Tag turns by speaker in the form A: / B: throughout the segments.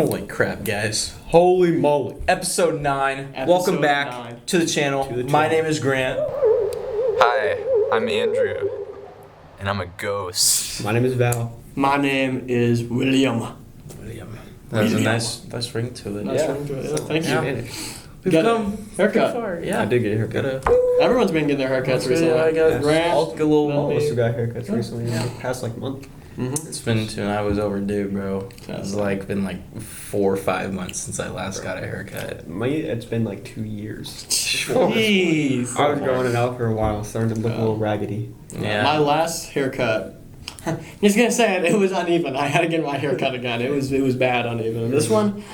A: Holy crap, guys.
B: Holy moly.
A: Episode 9. Welcome back to the channel. My name is Grant.
C: Hi, I'm Andrew, and I'm a ghost.
B: My name is Val.
D: My name is William.
A: That was a nice ring to it.
D: Nice ring to it. Thank you.
A: We've
D: Got
A: come
D: haircut.
A: far. Yeah.
B: I did get a haircut.
D: Everyone's been getting their haircuts recently.
A: I got
D: Grant,
A: all a little.
B: Most got haircuts recently in the past month.
D: Mm-hmm.
A: It's been I was overdue, bro. It's been 4 or 5 months since I last got a haircut.
B: It's been 2 years.
D: Jeez.
B: I was growing it out for a while, starting to look a little raggedy.
A: Yeah.
D: My last haircut. I'm just gonna say it was uneven. I had to get my hair cut again. It was bad uneven. This one's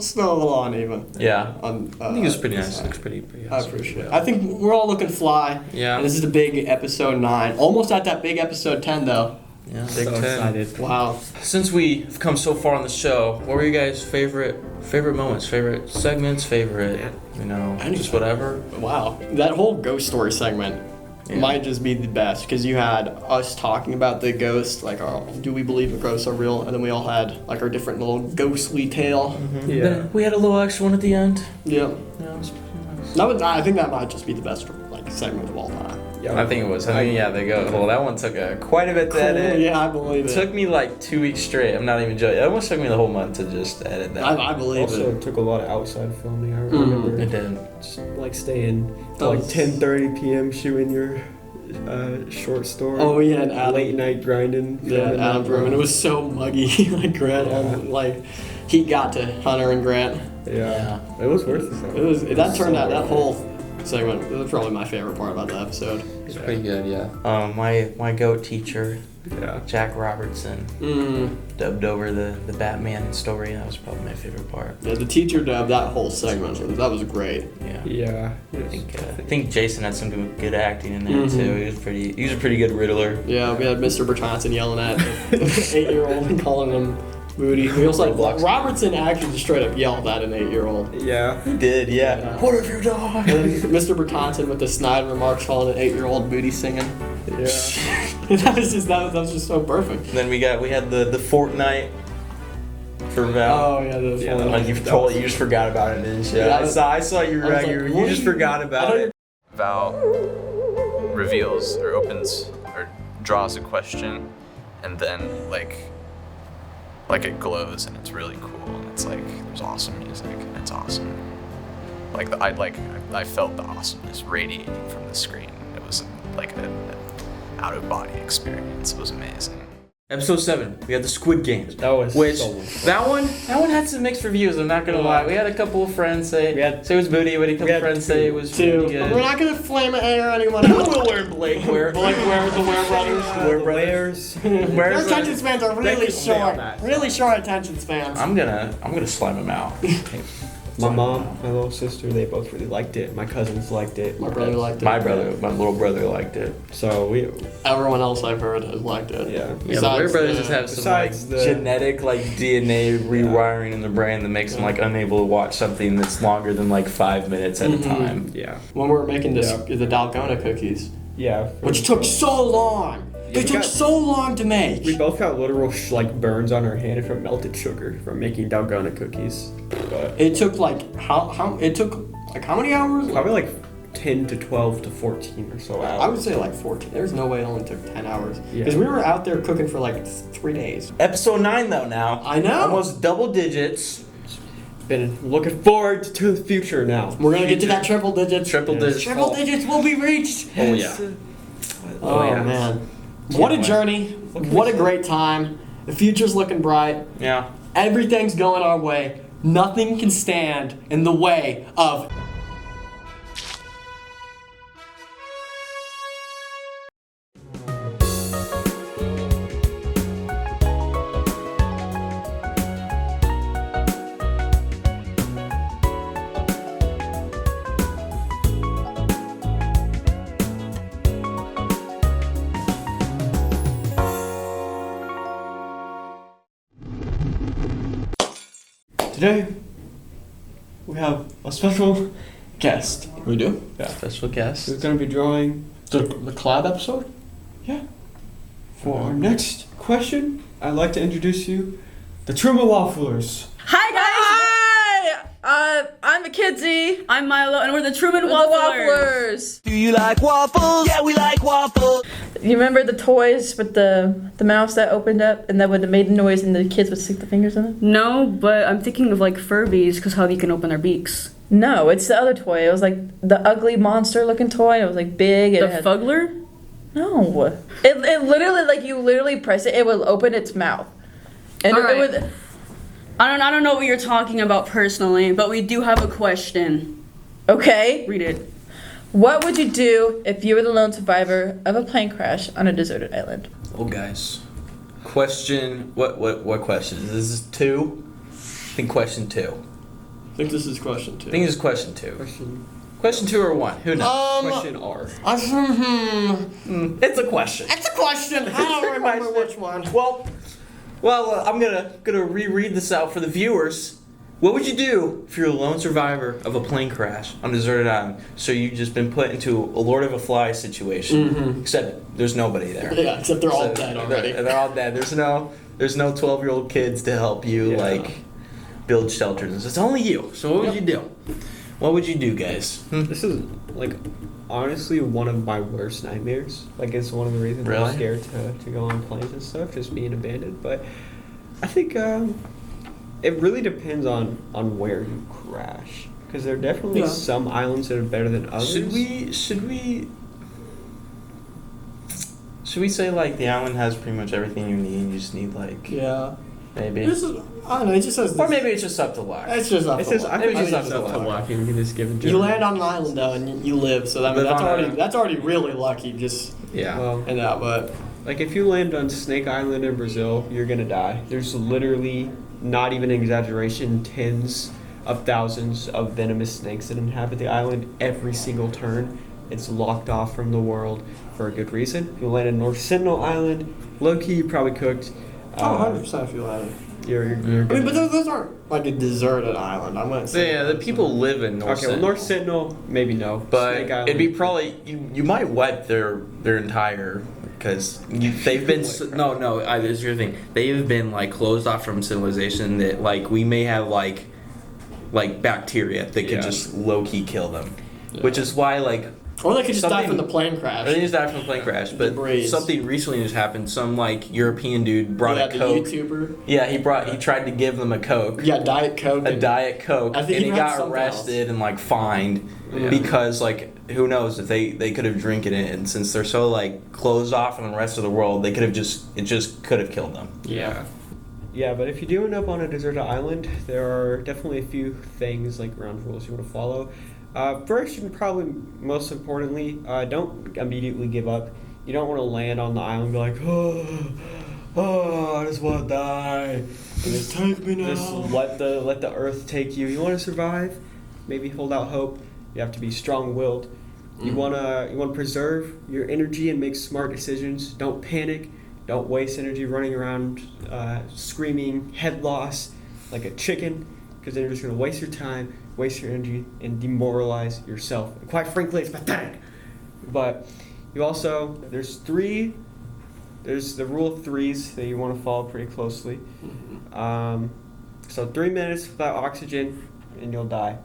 D: still a little uneven.
A: Yeah. I think it's pretty nice. It looks pretty
D: I
A: awesome.
D: appreciate it. I think we're all looking fly.
A: Yeah.
D: And this is the big episode 9. Almost at that big episode 10 though.
A: Yeah,
B: So
A: Big 10.
B: excited.
D: Wow.
A: Since we've come so far on the show, what were you guys' favorite moments, favorite segments, favorite, just whatever?
D: Wow. That whole ghost story segment might just be the best because you had us talking about the ghost, do we believe the ghosts are real? And then we all had our different little ghostly tale.
A: Mm-hmm.
B: Yeah.
A: Then we had a little extra one at the end.
D: Yeah.
A: Yeah, it was pretty nice.
D: I think that might just be the best segment of all time.
A: I think it was. They go. Well, that one took quite a bit to edit.
D: Yeah, I believe
A: It
D: it.
A: took me 2 weeks straight. I'm not even joking. It almost took me the whole month to just edit that.
D: I believe
B: Also,
D: it.
B: it took a lot of outside filming. I remember
A: It did.
B: just staying till 10:30 p.m. shooting your short story.
D: Oh yeah, and Adam.
B: Late night grinding.
D: Yeah,
B: filming
D: Adam
B: that.
D: Berman. It was so muggy. Grant, he got to Hunter and Grant.
B: Yeah. It was worth it.
D: That whole segment was probably my favorite part about the episode.
A: It's pretty good, yeah. My goat teacher,
B: Yeah.
A: Jack Robertson, dubbed over the Batman story. That was probably my favorite part.
D: Yeah, the teacher dubbed that whole segment. That was great.
A: Yeah.
B: Yeah.
A: I think Jason had some good acting in there too. He was a pretty good Riddler.
D: Yeah, we had Mr. Bertonson yelling at an 8-year-old and calling him Brodie. We also had Robertson actually just straight up yelled at an 8-year-old.
B: Yeah.
A: He did, yeah. What if you die?
D: And then Mr. Bertonson with the snide remarks calling an 8-year-old Brodie singing.
B: Yeah.
D: that was just so perfect.
A: And then we had the Fortnite for Val.
D: Oh yeah,
A: You just forgot about it, didn't you?
D: Yeah,
A: I saw you you just forgot about it.
C: Val reveals or opens or draws a question, and then it glows and it's really cool and it's there's awesome music and it's awesome. I felt the awesomeness radiating from the screen. It was an out of body experience. It was amazing.
A: Episode 7, we had the Squid Games.
B: That was so much fun.
A: that one had some mixed reviews. I'm not gonna lie. We had a couple of friends say it was booty. We had a couple of friends say it was really good.
D: We're not gonna flame air anyone.
A: We'll wear Blake. The Ware
D: brothers.
A: Their
D: attention spans are really short. Really short attention spans.
A: I'm gonna slime him out.
B: My mom, my little sister, they both really liked it. My cousins liked it.
D: My brother liked it.
A: My little brother liked it.
B: So
D: everyone else I've heard has liked it.
B: Yeah.
A: The Ware brothers just have some genetic genetic rewiring in the brain that makes them unable to watch something that's longer than 5 minutes at a time.
B: Yeah.
D: When we were making the Dalgona cookies.
B: Yeah.
D: Which took so long. They took so long to make.
B: We both got literal burns on our hand from melted sugar from making Dalgona cookies. But
D: it took how many hours?
B: Probably 10 to 12 to 14 or so hours.
D: I would say 14. There's no way it only took 10 hours. Because we were out there cooking for 3 days.
A: Episode 9 though now.
D: I know.
A: Almost double digits.
B: Been looking forward to the future now.
D: We're gonna get to that triple digits.
A: Triple digits.
D: Triple digits will be reached.
A: Oh yeah.
D: Oh man. What a journey. What a great time. The future's looking bright.
A: Yeah.
D: Everything's going our way. Nothing can stand in the way of... Today, we have a special guest. We do?
A: Yeah. Special guest.
B: We're going to be drawing
D: The collab episode?
B: For our next question, I'd like to introduce you The Truman Wafflers.
E: Hi guys!
F: Hi! I'm Mackenzie.
E: I'm Milo, and we're the Truman
F: We're
E: Wafflers.
F: Do you like waffles? Yeah, we like waffles. You remember the toys with the mouse that opened up and that would have made the noise and the kids would stick the fingers in it?
E: No, but I'm thinking of like Furbies, because how they can open their beaks.
F: No, it's the other toy. It was like the ugly monster looking toy. It was like big.
E: The Fuggler?
F: No. It literally, like you literally press it, it would open its mouth. And
E: All right.
F: it would...
E: I don't know what you're talking about personally, but we do have a question.
F: Okay.
E: Read it.
F: What would you do if you were the lone survivor of a plane crash on a deserted island?
A: Oh, guys. Question. What question? Is this 2? I think question 2.
D: I think this is question 2.
A: I think this is question 2. Question 2 or 1? Who knows?
B: Question R.
A: It's a question.
D: It's a question. I don't remember which one.
A: Well, I'm gonna reread this out for the viewers. What would you do if you're a lone survivor of a plane crash on a deserted island? So you've just been put into a Lord of the Flies situation, except there's nobody there.
D: Yeah, except they're all dead already.
A: They're all dead. There's no 12-year-old kids to help you build shelters. It's only you. So what would you do? What would you do, guys?
B: This is like honestly one of my worst nightmares. Like it's one of the reasons
A: Really?
B: I'm scared to go on planes and stuff, just being abandoned. But I think it really depends on where you crash, because there are definitely some islands that are better than others.
A: Should we say like the island has pretty much everything you need? You just need like maybe.
D: I don't know. It just says.
A: Or maybe it's just up to luck.
D: It's just up to luck.
B: I think it's just up to luck. You can just give it.
D: You land on an island though, and you live. So that's already really lucky. Just
B: Well,
D: in that, but
B: like if you land on Snake Island in Brazil, you're gonna die. There's literally, not even an exaggeration, tens of thousands of venomous snakes that inhabit the island every single turn. It's locked off from the world for a good reason. If you land in North Sentinel Island, low key, you probably cooked.
D: 100% if you land.
B: You're
D: I mean, but those aren't like a deserted island. I'm gonna say.
A: Yeah, the people live in North Sentinel.
B: North Sentinel, maybe no.
A: But
B: Snake Island,
A: it'd be probably you might wipe their entire, because they've been this is your thing. They've been like closed off from civilization that like we may have like bacteria that could just low key kill them, which is why like.
D: Or they could just die from the plane crash.
A: Or they just die from the plane crash. But something recently just happened. Some like European dude brought a Coke.
D: The YouTuber.
A: Yeah, he tried to give them a Coke.
D: Yeah, Diet Coke.
A: A Diet Coke.
D: I think
A: and he got arrested and like fined because like who knows if they could have drinking it, and since they're so like closed off from the rest of the world, they could have it could have killed them.
B: Yeah. Yeah, but if you do end up on a deserted island, there are definitely a few things like ground rules you want to follow. First, and probably most importantly, don't immediately give up. You don't want to land on the island and be like, I just want to die. Just take me now. Just let the earth take you. You want to survive? Maybe hold out hope. You have to be strong-willed. You want to preserve your energy and make smart decisions. Don't panic. Don't waste energy running around screaming head loss like a chicken, because then you're just going to waste your time, waste your energy, and demoralize yourself. And quite frankly, it's pathetic. But you also, there's the rule of threes that you want to follow pretty closely. So 3 minutes without oxygen and you'll die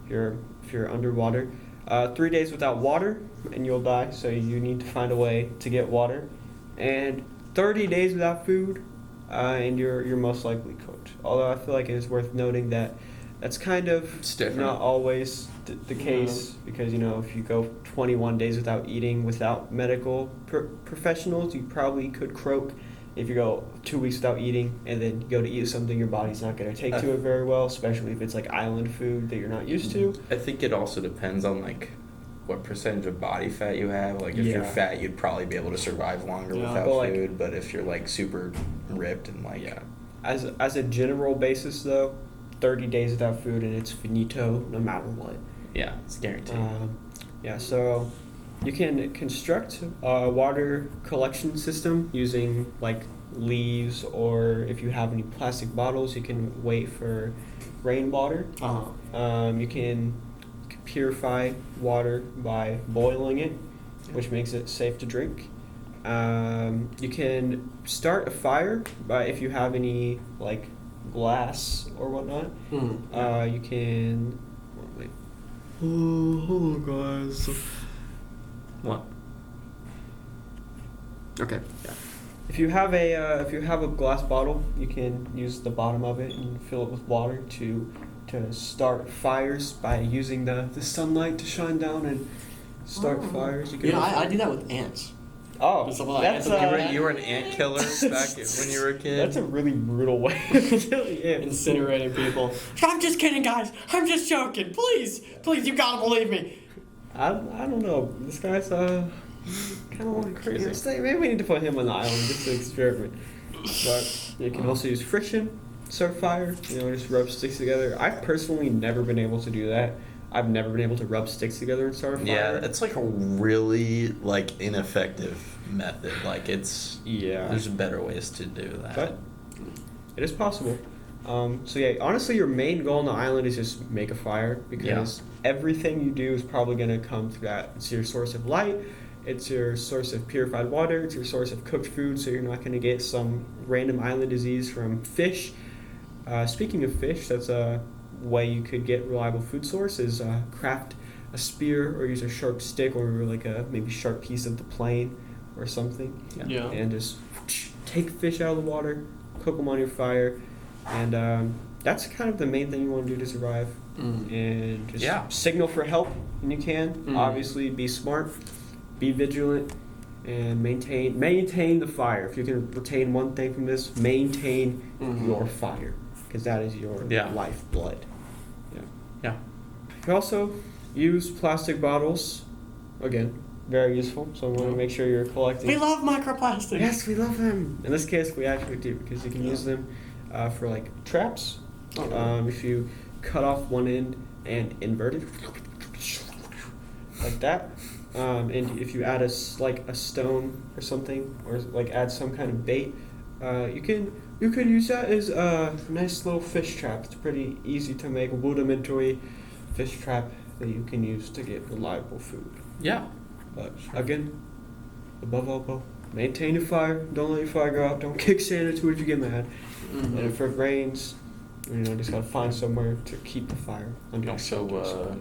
B: if you're underwater. 3 days without water and you'll die, so you need to find a way to get water. And 30 days without food and you're most likely cooked. Although I feel like it is worth noting that that's kind of not always the case, because if you go 21 days without eating without medical professionals, you probably could croak. If you go 2 weeks without eating and then go to eat something, your body's not going to take to it very well, especially if it's like island food that you're not used to.
A: I think it also depends on like what percentage of body fat you have. Like if you're fat, you'd probably be able to survive longer without food. But if you're like super ripped and like
B: as a general basis though, 30 days without food and it's finito no matter what.
A: Yeah, it's guaranteed.
B: So you can construct a water collection system using like leaves, or if you have any plastic bottles, you can wait for rainwater. You can purify water by boiling it, which makes it safe to drink. You can start a fire if you have any like glass or whatnot. You can. Wait. Oh, hold on, guys.
A: What?
B: Okay. Yeah. If you have a glass bottle, you can use the bottom of it and fill it with water to start fires by using the sunlight to shine down and start fires. You can.
D: I do that with ants.
B: Oh,
D: That's
A: You were an ant killer back when you were a kid.
B: That's a really brutal way of killing ants.
D: Incinerating people. I'm just kidding, guys. I'm just joking. Please, you gotta believe me.
B: I don't know. This guy's kind of crazy. Maybe we need to put him on the island just to experiment. But you can also use friction, start fire. Just rub sticks together. I've personally never been able to do that. I've never been able to rub sticks together and start a fire.
A: Yeah, it's like a really like ineffective method. Like there's better ways to do that.
B: But it is possible. So yeah, honestly, your main goal on the island is just make a fire because everything you do is probably going to come through that. It's your source of light. It's your source of purified water. It's your source of cooked food, so you're not going to get some random island disease from fish. Speaking of fish, that's a way you could get reliable food source is craft a spear or use a sharp stick or like a maybe sharp piece of the plane or something.
D: Yeah.
B: And just take fish out of the water, cook them on your fire, and that's kind of the main thing you want to do to survive. And just signal for help when you can. Obviously, be smart, be vigilant, and maintain the fire. If you can retain one thing from this, maintain your fire, because that is your lifeblood.
A: Yeah.
B: You can also use plastic bottles. Again, very useful. So we want to make sure you're collecting.
D: We love microplastics.
B: Yes, we love them. In this case, we actually do because you can use them for like traps. If you cut off one end and invert it like that, and if you add a stone or something, or like add some kind of bait, you could use that as a nice little fish trap. It's pretty easy to make, a rudimentary fish trap that you can use to get reliable food.
A: Yeah.
B: But again, above all, maintain your fire. Don't let your fire go out. Don't kick sand into it if you get mad. And if it rains, just gotta find somewhere to keep the fire under.
A: Also,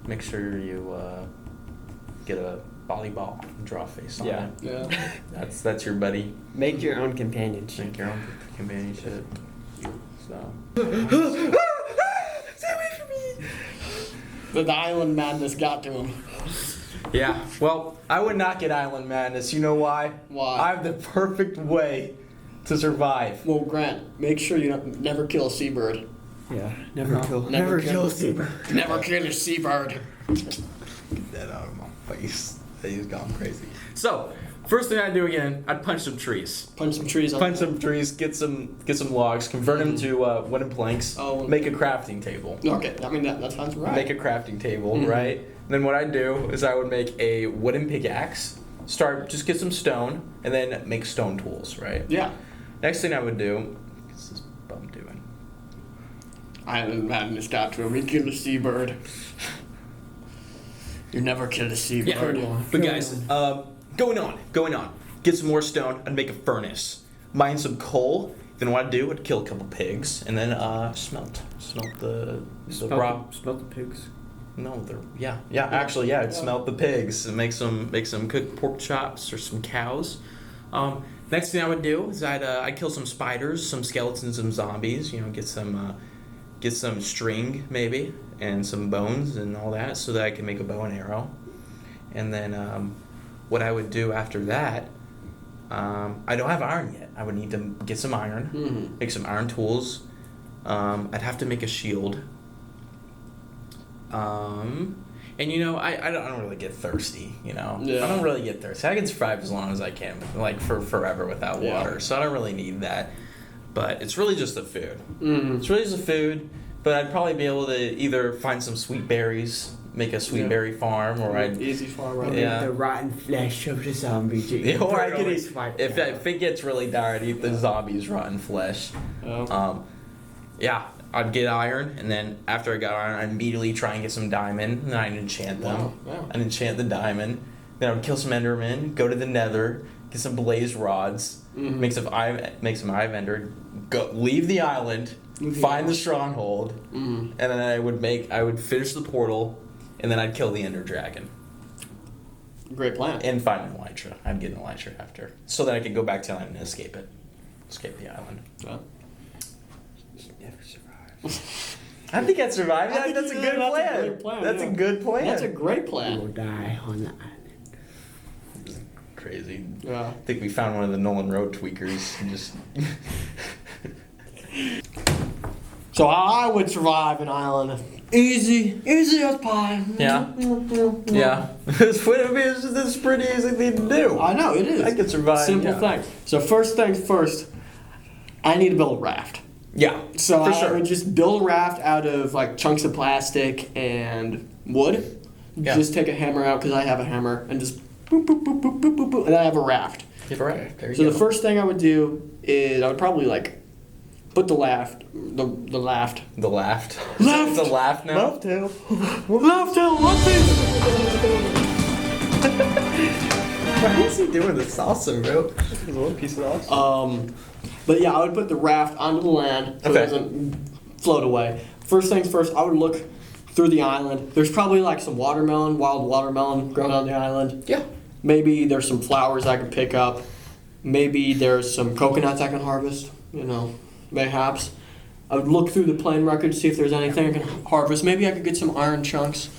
A: make sure you get a volleyball and draw a face on it.
D: Yeah.
A: That's your buddy.
B: Make your own companionship.
A: Make your own companionship. So.
B: Stay away from me.
D: The island madness got to him.
A: Yeah. Well, I would not get island madness. You know why?
D: Why?
A: I have the perfect way to survive.
D: Well, Grant, make sure you never kill a seabird.
B: Yeah. Never kill a seabird.
D: Never kill a seabird.
A: Get that out of my face. He's gone crazy. So, first thing I'd do again, I'd punch some trees.
D: Punch some trees.
A: Get some logs, convert them to wooden planks.
D: Oh.
A: Make a crafting table.
D: Okay, I mean that sounds right.
A: Make a crafting table, right? And then what I'd do is I would make a wooden pickaxe. Just get some stone, and then make stone tools, right?
D: Yeah.
A: Next thing I would do, what's this bum doing?
D: Island madness got to him. He killed a seabird. You never killed a seabird.
A: Yeah. But guys, going on. Get some more stone and make a furnace. Mine some coal. Then what I'd do, I'd kill a couple pigs, and then smelt the raw.
B: Smelt the pigs.
A: No, I'd smelt the pigs and make some cooked pork chops or some cows. Next thing I would do is I'd kill some spiders, some skeletons, some zombies. Get some string maybe and some bones and all that so that I can make a bow and arrow. And then what I would do after that, I don't have iron yet. I would need to get some iron, make some iron tools. I'd have to make a shield. And I don't really get thirsty, Yeah. I don't really get thirsty. I can survive as long as I can, like for forever without water. So I don't really need that. But it's really just the food. It's really just the food. But I'd probably be able to either find some sweet berries, make a sweet berry farm, or I'd
D: easy farm, right?
B: Eat the rotten flesh of the zombie.
A: Yeah, or I could eat. If it gets really dire, I'd eat the zombies' rotten flesh. I'd get iron, and then after I got iron, I'd immediately try and get some diamond, and I'd enchant them.
D: Wow.
A: I'd enchant the diamond, Then I would kill some Endermen, go to the Nether, get some blaze rods, make some eye vendor, go leave the island, find the stronghold, and then I would finish the portal, and then I'd kill the Ender Dragon.
D: Great plan.
A: And find an Elytra. I'd get an Elytra after, so that I could go back to the island and escape the island.
D: Yeah.
B: Never survive.
A: I think I'd survive. That's a good plan. That's a good plan.
D: That's a great
B: You
D: plan.
B: will die on the island.
A: Crazy.
D: Yeah.
A: I think we found one of the Nolan Road tweakers and just.
D: So I would survive an island. Easy as pie.
A: Yeah. Yeah. It's a pretty easy thing to do.
D: I know, it is.
A: I could survive.
D: Simple
A: yeah.
D: thing. So first things first, I need to build a raft.
A: Yeah.
D: So
A: for
D: I
A: sure.
D: would just build a raft out of like chunks of plastic and wood.
A: Yeah.
D: Just take a hammer out because I have a hammer and just boop, boop, boop, boop, boop, boop, boop, and then I have a raft.
A: Give a raft. There you
D: So
A: go.
D: the first thing I would do is I would probably like put the laft.
A: The laughed.
D: Laughed.
A: It's a laugh now.
D: Left tail. Left tail. Left tail.
A: Why is he doing this salsa, bro?
B: It's one piece of sauce.
D: But yeah, I would put the raft onto the land so
A: Okay.
D: it doesn't float away. First things first, I would look through the island. There's probably like some wild watermelon growing on the island.
A: Yeah.
D: Maybe there's some flowers I could pick up. Maybe there's some coconuts I can harvest. Mayhaps. I would look through the plane record to see if there's anything I can harvest. Maybe I could get some iron chunks.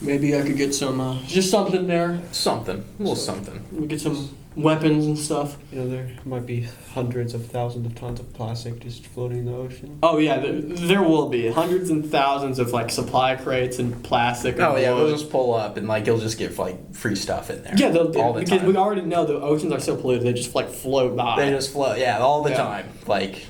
D: Maybe I could get some, just something there.
A: Something. A little something.
D: We get some weapons and stuff.
B: There might be hundreds of thousands of tons of plastic just floating in the ocean.
D: Oh yeah, there will be hundreds and thousands of like supply crates and plastic.
A: Oh
D: and
A: yeah,
D: wood.
A: they'll just pull up and like you'll just get like free stuff in there.
D: Yeah,
A: all the
D: because
A: time.
D: we already know the oceans are so polluted; they just like float by.
A: They just float. Yeah, all the
D: Yeah.
A: time. Like.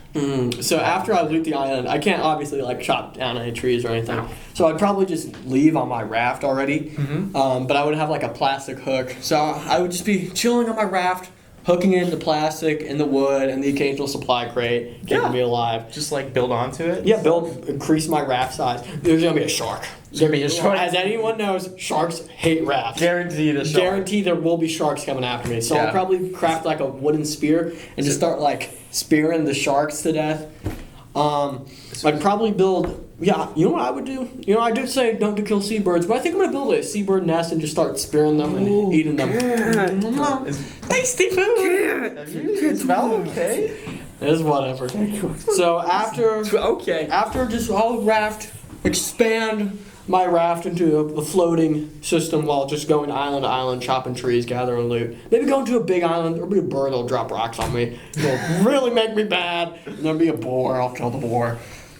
D: So after I loot the island, I can't obviously like chop down any trees or anything. So I'd probably just leave on my raft already. But I would have like a plastic hook. So I would just be chilling on my raft, hooking in the plastic and the wood and the occasional supply crate, keeping
A: Yeah.
D: me alive.
A: Just like build onto it.
D: Yeah, increase my raft size. There's gonna be a shark.
A: There's gonna be a shark.
D: As anyone knows, sharks hate rafts.
A: Guaranteed a shark.
D: Guarantee there will be sharks coming after me. So
A: Yeah.
D: I'll probably craft like a wooden spear and just start like spearing the sharks to death. I'd probably build. Yeah, you know what I would do? I did say don't kill seabirds, but I think I'm gonna build a seabird nest and just start spearing them and eating them. Tasty food.
A: Is Val okay?
D: It's whatever. So after
A: Okay.
D: just I'll expand my raft into a floating system while just going island to island, chopping trees, gathering loot. Maybe going to a big island, there'll be a bird that'll drop rocks on me. It'll really make me bad. And there'll be a boar, I'll kill the boar.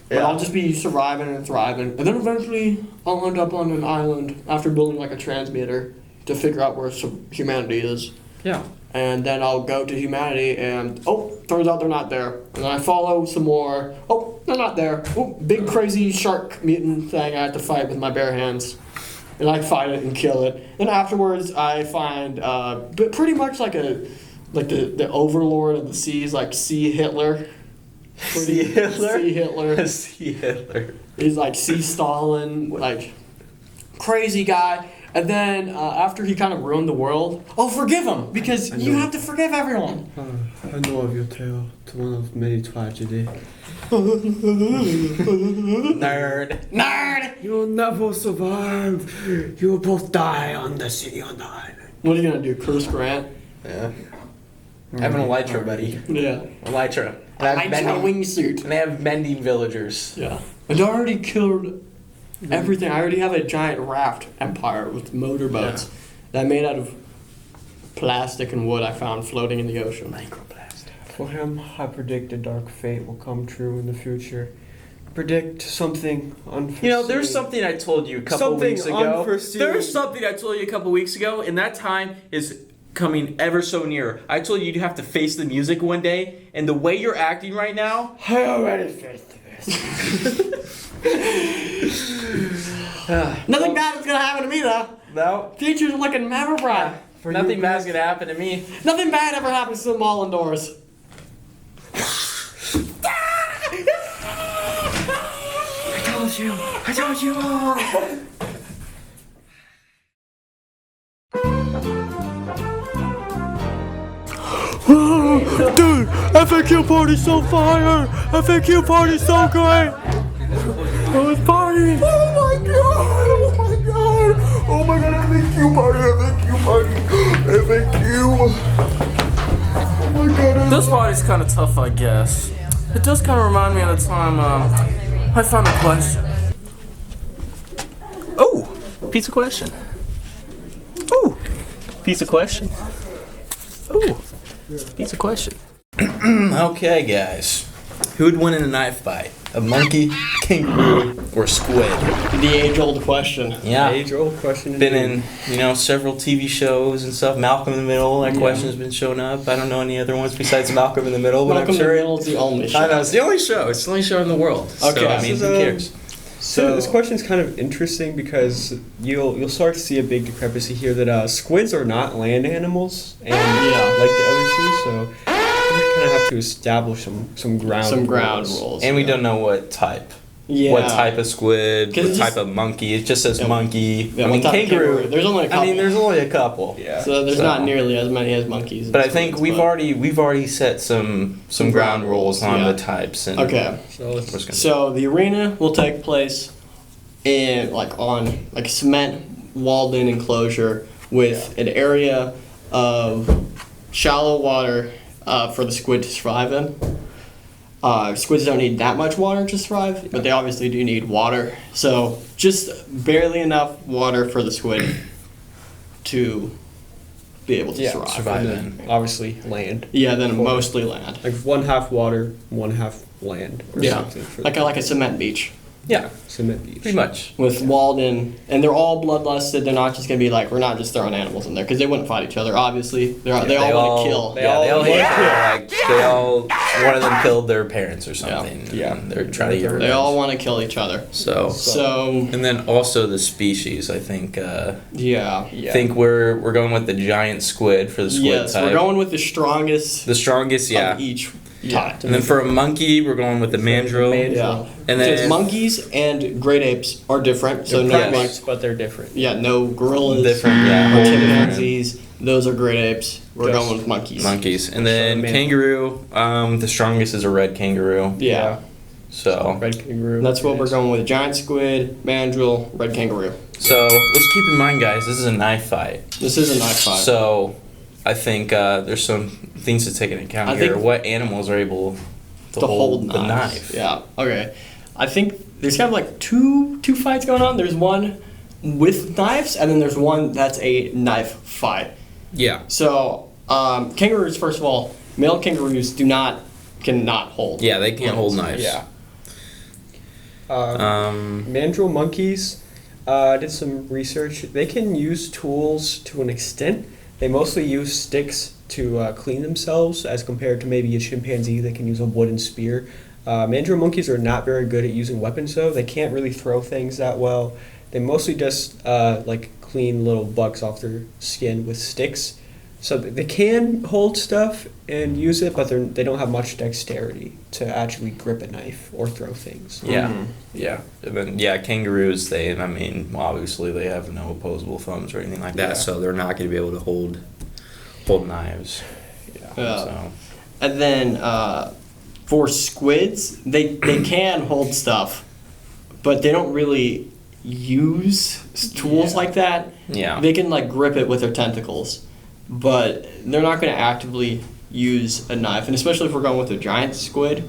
D: But
A: Yeah.
D: I'll just be surviving and thriving. And then eventually I'll end up on an island after building like a transmitter to figure out where humanity is.
A: Yeah.
D: And then I'll go to humanity and, turns out they're not there. And then I follow some more. They're not there. Big crazy shark mutant thing I have to fight with my bare hands. And I fight it and kill it. And afterwards I find pretty much like the overlord of the seas, like Sea Hitler.
A: See Hitler?
D: Sea Hitler.
A: See Hitler.
D: He's like Sea Stalin, like crazy guy. And then after he kind of ruined the world, I'll forgive him because you have to forgive everyone.
B: I know of your tale. It's one of many tragedy.
A: Nerd.
B: You'll never survive. You will both die on the city on the island.
D: What are you gonna do, Curse Grant?
A: Yeah. I have an Elytra, buddy.
D: Yeah.
A: Elytra. And
D: I have a wingsuit.
A: And they have mending villagers.
D: Yeah. And I already killed everything. I already have a giant raft empire with motorboats that I made out of plastic and wood I found floating in the ocean.
A: Microplastic.
B: For him, I predict a dark fate will come true in the future. Predict something unforeseen.
A: There's something I told you a couple
B: Something
A: weeks ago.
B: unforeseen.
A: There's something I told you a couple weeks ago, and that time is coming ever so near. I told you you'd have to face the music one day, and the way you're acting right now.
B: I already faced this.
D: Nothing bad is gonna happen to me though.
A: No.
D: Future's looking ever bright.
A: Nothing bad's gonna happen to me.
D: Nothing bad ever happens to the Mullendores.
B: I told you all. FAQ party's so fire! FAQ party's so great! Oh, it's party!
D: Oh my god! Oh my god! Oh my god! FAQ party! FAQ party! FAQ! Oh my god!
A: This party's kind of tough, I guess. It does kind of remind me of the time I found a question. Oh, pizza question. Ooh, pizza question. Ooh, pizza question. Okay, guys. Who'd win in a knife fight? A monkey, kangaroo, or squid?
D: The age-old question.
A: Yeah.
B: Age-old question.
A: Been in, several TV shows and stuff. Malcolm in the Middle, that question's been showing up. I don't know any other ones besides Malcolm in the Middle, but
D: Malcolm
A: I'm sure
D: in the Middle is the only show.
A: I know, it's the only show. It's the only show in the world.
D: Okay.
A: So, I mean, who cares?
B: So this question's kind of interesting because you'll start to see a big discrepancy here that squids are not land animals, and like the other two, so we kind of have to establish some ground
D: rules.
A: And we don't know what type.
D: Yeah.
A: What type of squid, what
D: it's
A: type of monkey. It just says monkey.
D: Yeah,
A: I mean,
D: what type of
A: kangaroo.
D: There's only a couple.
A: there's only a couple.
B: Yeah.
D: So there's not nearly as many as monkeys.
A: But I think we've already set some ground rules on the types. And
D: Okay. So the arena will take place in on a cement walled-in enclosure with an area of shallow water for the squid to survive in. Squids don't need that much water to survive, but they obviously do need water. So just barely enough water for the squid to be able to survive.
B: And then obviously land.
D: Yeah, then mostly land.
B: Like 1/2 water, 1/2 land, or something.
D: Like a cement beach.
A: Yeah,
B: cement beach.
A: pretty much.
D: With walled in, and they're all bloodlusted. They're not just gonna be we're not just throwing animals in there because they wouldn't fight each other. Obviously, they all want to kill.
A: They all hate one of them killed their parents or something.
B: Yeah.
A: And they're trying to get revenge.
D: They all want to kill each other.
A: So and then also the species. I think. I think we're going with the giant squid for the squid type.
D: We're going with the strongest.
A: The strongest,
D: of each type.
A: And then for a monkey, we're going with the mandrill.
D: Yeah.
A: And
D: because
A: then
D: monkeys and great apes are different. So no
B: primates, but they're different.
D: Yeah, no gorillas.
A: Different,
D: or chimpanzees. Those are great apes. We're going with monkeys.
A: Monkeys. And then kangaroo, the strongest is a red kangaroo.
D: Yeah.
A: So
B: red kangaroo.
D: That's what we're going with. Giant squid, mandrill, red kangaroo.
A: So let's keep in mind, guys, this is a knife fight.
D: This is a knife fight.
A: So I think there's some things to take into account here. What animals are able to hold the knife?
D: Yeah. Okay. I think there's kind of two fights going on. There's one with knives, and then there's one that's a knife fight.
A: Yeah.
D: So kangaroos, first of all, male kangaroos cannot hold.
A: Yeah, they can't hold knives.
B: Yeah. Mandrill monkeys, did some research. They can use tools to an extent. They mostly use sticks to clean themselves as compared to maybe a chimpanzee that can use a wooden spear. Mandrill monkeys are not very good at using weapons though. They can't really throw things that well. They mostly just clean little bugs off their skin with sticks. So they can hold stuff and use it, but they don't have much dexterity to actually grip a knife or throw things.
A: Yeah, yeah. And then kangaroos. Obviously they have no opposable thumbs or anything like that, so they're not going to be able to hold knives. Yeah. So.
D: And then for squids, they can hold stuff, but they don't really use tools like that.
A: Yeah.
D: They can grip it with their tentacles, but they're not going to actively use a knife. And especially if we're going with a giant squid,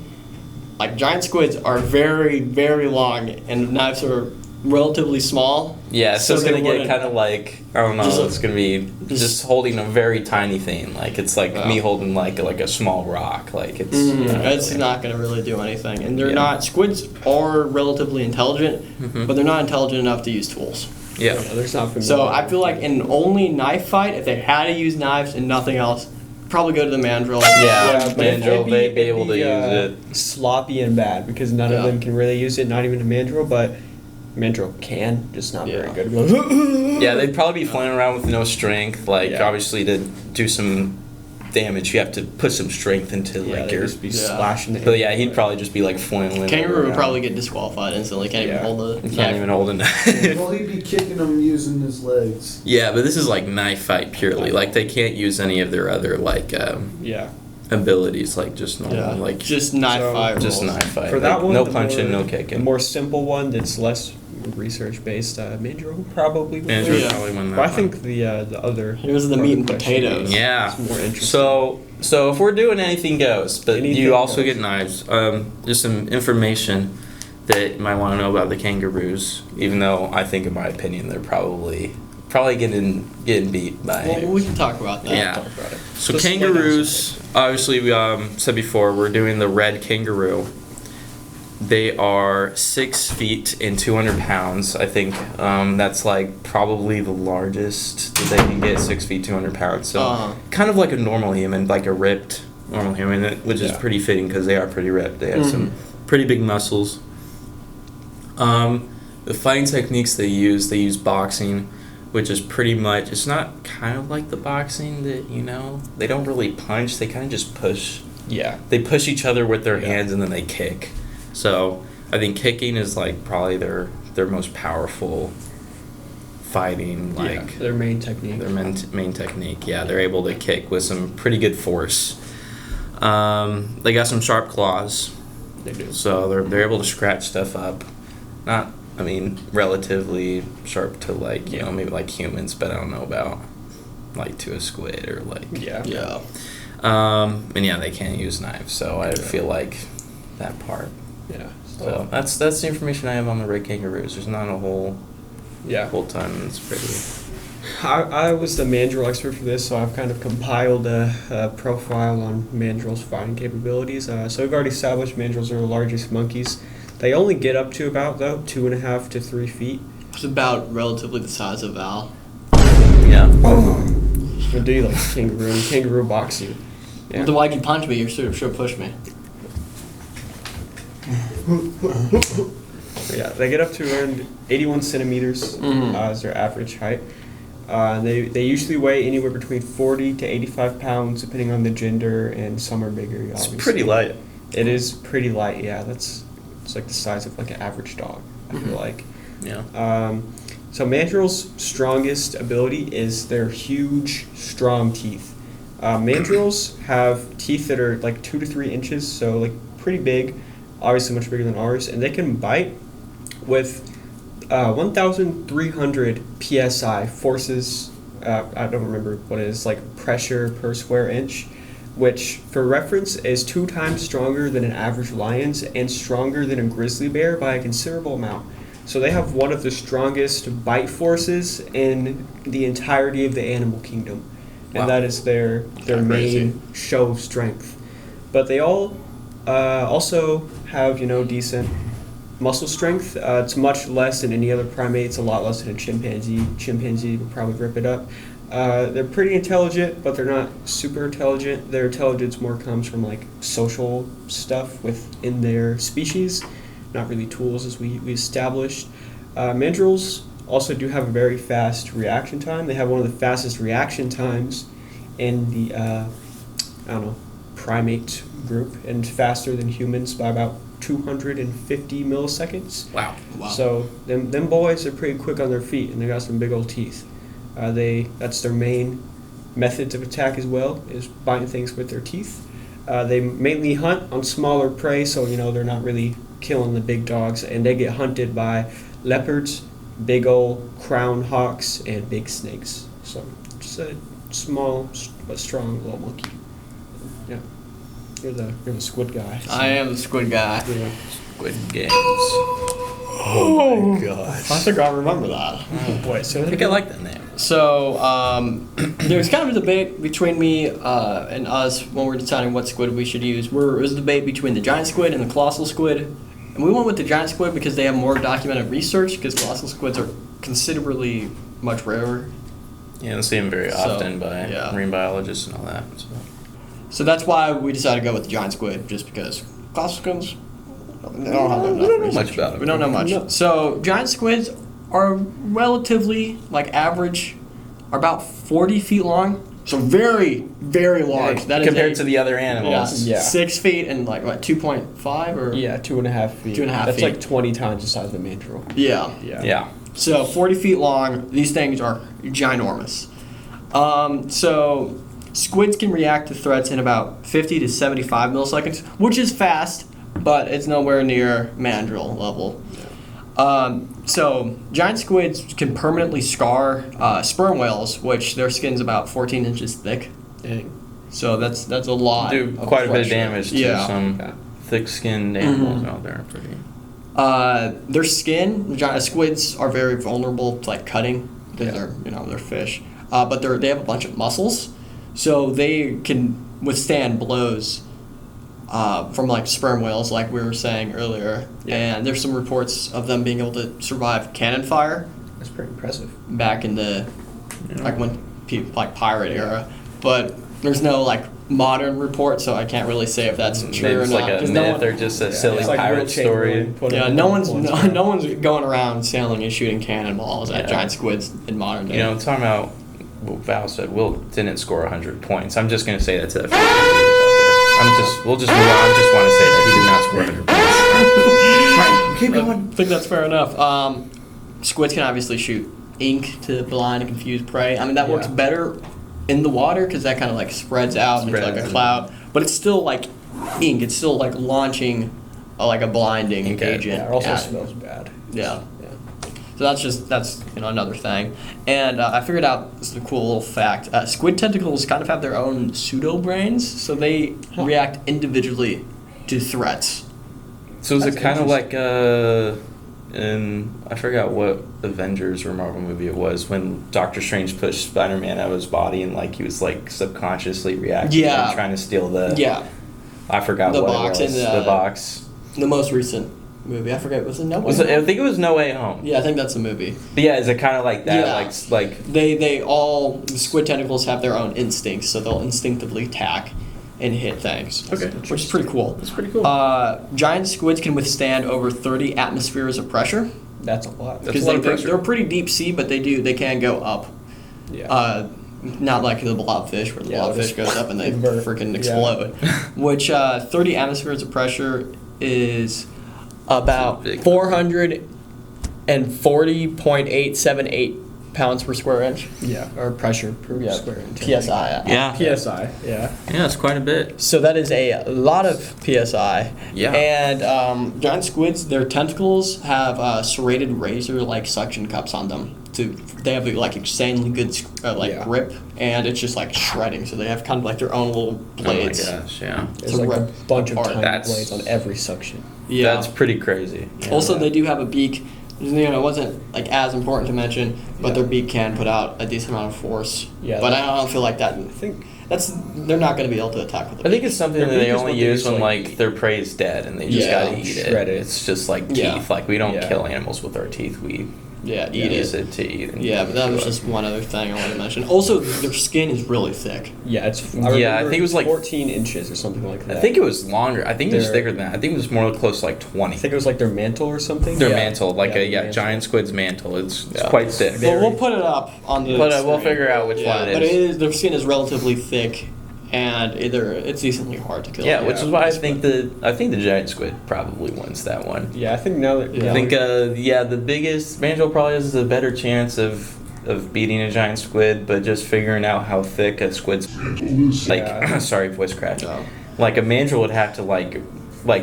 D: giant squids are very, very long, and knives are relatively small.
A: Yeah, so it's going to get kind of I don't know, it's going to be just holding a very tiny thing. It's me holding a small rock.
D: It's not going to really do anything. And they're not, squids are relatively intelligent, but they're not intelligent enough to use tools.
A: Yeah.
B: There's not.
D: So I feel like in only knife fight, if they had to use knives and nothing else, probably go to the mandrill.
A: Yeah, mandrill, they'd be able to use it.
B: Sloppy and bad because none of them can really use it, not even a mandrill, but mandrill can, just not very good.
A: Yeah, they'd probably be flying around with no strength. Obviously, to do some damage, you have to put some strength into your.
B: Just be splashing.
A: But he'd probably just be flailing.
D: Kangaroo would probably get disqualified instantly. Can't even hold a.
A: Can't even hold a knife.
G: Well, he'd be kicking him using his legs.
A: Yeah, but this is knife fight purely. They can't use any of their other abilities, like just normal, like
D: just knife
B: So-
D: fight.
A: just
D: rolls.
A: knife fight.
B: For that
A: like,
B: one,
A: no
B: the
A: punching,
B: more-
A: no
B: The
A: kicking.
B: more simple one that's less research based, Mandrill probably would
A: Andrew
B: win.
D: Yeah.
A: probably won that
B: But I
A: one.
B: think the other.
D: Here's the
B: part
D: meat
B: of
D: and
B: the question
D: potatoes.
B: is-
A: Yeah.
B: is more interesting.
A: So if we're doing anything goes, but
B: Anything
A: you also
B: goes.
A: get knives. Just some information that you might want to know about the kangaroos. Even though I think, in my opinion, they're probably getting beat by.
D: Well, we can talk about that.
A: Yeah.
D: Talk about it.
A: So
B: Just lay down
A: kangaroos, obviously, we said before, we're doing the red kangaroo. They are 6 feet and 200 pounds. I think that's like probably the largest that they can get. 6 feet, 200 pounds. So
D: Uh-huh.
A: kind of like a normal human, like a ripped normal human, which is
B: Yeah.
A: pretty fitting because they are pretty ripped. They have some pretty big muscles. The fighting techniques they use boxing, which is pretty much, it's not kind of like the boxing that, they don't really punch, they kind of just push.
B: Yeah.
A: They push each other with their
B: Yeah.
A: hands and then they kick. So I think kicking is like probably their most powerful fighting, like
B: their main technique.
A: their main technique. Yeah, they're able to kick with some pretty good force. They got some sharp claws.
B: They do.
A: So they're able to scratch stuff up. Not, relatively sharp to like, maybe like humans, but I don't know about like to a squid or like.
B: Yeah.
D: Yeah.
A: And yeah, they can't use knives, so I feel like that part.
B: Yeah.
A: So that's the information I have on the red kangaroos. There's not a whole ton. It's pretty.
B: I was the mandrill expert for this, so I've kind of compiled a profile on mandrills' fighting capabilities. So we've already established mandrills are the largest monkeys. They only get up to about, 2.5 to 3 feet.
D: It's about relatively the size of Val.
A: Yeah.
B: They'll do like kangaroo box you. Yeah.
D: Then why'd you punch me? You should have pushed me.
B: Yeah, they get up to around 81 centimeters as their average height. They usually weigh anywhere between 40 to 85 pounds, depending on the gender, and some are bigger.
A: It's
B: Obviously.
A: pretty light.
B: It is pretty light. Yeah, it's like the size of like an average dog. I feel like.
A: Yeah.
B: So mandrill's strongest ability is their huge, strong teeth. Mandrills have teeth that are like 2 to 3 inches, so like pretty big, obviously much bigger than ours, and they can bite with 1,300 psi forces. I don't remember what it is, like pressure per square inch, which for reference is 2 times stronger than an average lion's and stronger than a grizzly bear by a considerable amount. So they have one of the strongest bite forces in the entirety of the animal kingdom, and
A: Wow.
B: that is their
D: Crazy.
B: main show of strength. But they all also have decent muscle strength. It's much less than any other primate. It's a lot less than a chimpanzee. Chimpanzee would probably rip it up. They're pretty intelligent, but they're not super intelligent. Their intelligence more comes from like social stuff within their species, not really tools as we established. Mandrills also do have a very fast reaction time. They have one of the fastest reaction times in the primate group, and faster than humans by about 250 milliseconds.
A: Wow.
D: Wow.
B: So them boys are pretty quick on their feet, and they got some big old teeth. That's their main methods of attack as well, is biting things with their teeth. They mainly hunt on smaller prey, so they're not really killing the big dogs, and they get hunted by leopards, big old crown hawks, and big snakes. So just a small but strong little monkey. Yeah, you're the squid guy. So.
D: I am the squid guy.
B: Yeah.
A: Squid Games.
D: Oh
A: my gosh.
D: I think I remember that.
B: Oh boy, so
A: I think I like that name.
D: So there's kind of a debate between me and us when we're deciding what squid we should use. It was a debate between the giant squid and the colossal squid. And we went with the giant squid because they have more documented research, because colossal squids are considerably much rarer.
A: Yeah, and see them very
D: So,
A: often by
D: yeah.
A: marine biologists and all that.
D: So that's why we decided to go with the giant squid, just because colossal squids, they don't have enough
A: We don't know
D: research.
A: much about them.
D: We don't know much.
B: No.
D: So giant squids are relatively, like average, are about 40 feet long. So very, very large. That is
A: Compared to the other animals.
B: Yeah.
D: 6 feet and like what, 2.5 or
B: Yeah, 2.5 feet.
D: 2.5
B: That's
D: feet.
B: like 20 times the size of the mandrill.
D: Yeah.
A: Yeah.
D: So 40 feet long. These things are ginormous. So Squids can react to threats in about 50 to 75 milliseconds, which is fast, but it's nowhere near mandrill level. So giant squids can permanently scar sperm whales, which their skin's about 14 inches thick.
B: Dang.
D: So that's a lot.
A: Do
D: of
A: quite a bit of
D: pressure.
A: damage to some thick-skinned animals out there.
D: Their skin, giant squids are very vulnerable to like cutting because they're fish. But they have a bunch of muscles, so they can withstand blows from like sperm whales, like we were saying earlier. And there's some reports of them being able to survive cannon fire.
B: That's pretty impressive.
D: Back in the like when people like pirate era, but there's no like modern report, so I can't really say if that's true or
A: It's
D: not.
A: like a
D: 'cause
A: myth or just a silly
B: It's like
A: pirate
B: Will
A: story.
B: Chamberlain put
D: Yeah,
B: up
D: no
B: with
D: one's going around sailing and shooting cannonballs at giant squids in modern day.
A: You know, talking about what Val said, Will didn't score 100 points. I'm just going to say that to the fans out there. We'll just move on. I just want to say that he did not score 100 points. Right, keep going.
D: I think that's fair enough. Squids can obviously shoot ink to blind and confuse prey. I mean, that works better in the water because that kind of like spreads out into like a cloud. But it's still like ink. It's still like launching like a blinding agent.
B: Yeah, it also smells bad.
D: Yeah. So that's another thing. And I figured out, this is a cool little fact, squid tentacles kind of have their own pseudo-brains, so they react individually to threats.
A: So is it kind of like in, I forgot what Avengers or Marvel movie it was, when Doctor Strange pushed Spider-Man out of his body and like he was like subconsciously reacting and trying to steal I forgot
D: the
A: what
D: box
A: it was.
D: in
A: The box.
D: The most recent movie. I forget. Was it No Way
A: Home? I think it was No Way Home.
D: Yeah, I think that's the movie.
A: But yeah, is it kind of like that?
D: Yeah.
A: Like
D: the squid tentacles have their own instincts, so they'll instinctively attack and hit things.
B: Okay.
D: Which is pretty cool.
B: That's pretty cool.
D: Giant squids can withstand over 30 atmospheres of pressure.
B: That's a lot.
A: That's a lot of pressure.
D: They're pretty deep sea, but they can go up.
B: Yeah.
D: Not like the blobfish, where the blobfish goes up and they freaking explode. Which 30 atmospheres of pressure is about 440.878 pounds per square inch.
B: Yeah.
D: Or pressure per square inch. PSI.
A: Yeah.
B: PSI. Yeah.
A: Yeah, it's quite a bit.
D: So that is a lot of PSI.
A: Yeah.
D: And giant squids, their tentacles have serrated razor-like suction cups on them. They have like insanely good grip, and it's just like shredding. So they have kind of like their own little blades.
A: Oh my gosh, yeah.
B: There's like a bunch of tiny
A: That's-
B: blades on every suction.
D: Yeah.
A: That's pretty crazy. Yeah.
D: Also, they do have a beak. It wasn't like as important to mention, but their beak can put out a decent amount of force.
B: Yeah,
D: But I don't feel like that.
B: I think
D: They're not going to be able to attack with it.
A: I think it's something
B: Their
A: that they
B: beak is
A: only
B: what they
A: use
B: use,
A: when
B: like,
A: their prey is dead and they just gotta eat
B: shred it.
A: It's just like teeth.
D: Yeah.
A: Like we don't
B: Yeah.
A: kill animals with our teeth. We
D: eat
A: use
D: it.
A: it to eat. And
D: Yeah, but that was just one other thing I wanted to mention. Also, their skin is really thick.
B: yeah, it's.
A: I think it was like
B: 14 inches or something like that.
A: I think it was longer. I think it was
B: They're-
A: thicker than that. I think it was more close to like 20.
B: I think it was like their mantle or something.
A: Their
B: Yeah.
A: mantle, like
B: mantle.
A: giant squid's mantle. It's quite thick.
D: Well, we'll put it up on the.
A: But we'll
D: screen.
A: figure out which one
D: But
A: it is.
D: their skin is relatively thick, and it's decently hard to kill.
A: Yeah, which is why I think the giant squid probably wins that one.
B: Yeah, I think now that.
D: Yeah.
A: I think the biggest mandrill probably has a better chance of beating a giant squid, but just figuring out how thick a squid's sorry, voice crack.
D: Yeah.
A: Like a mandrill would have to like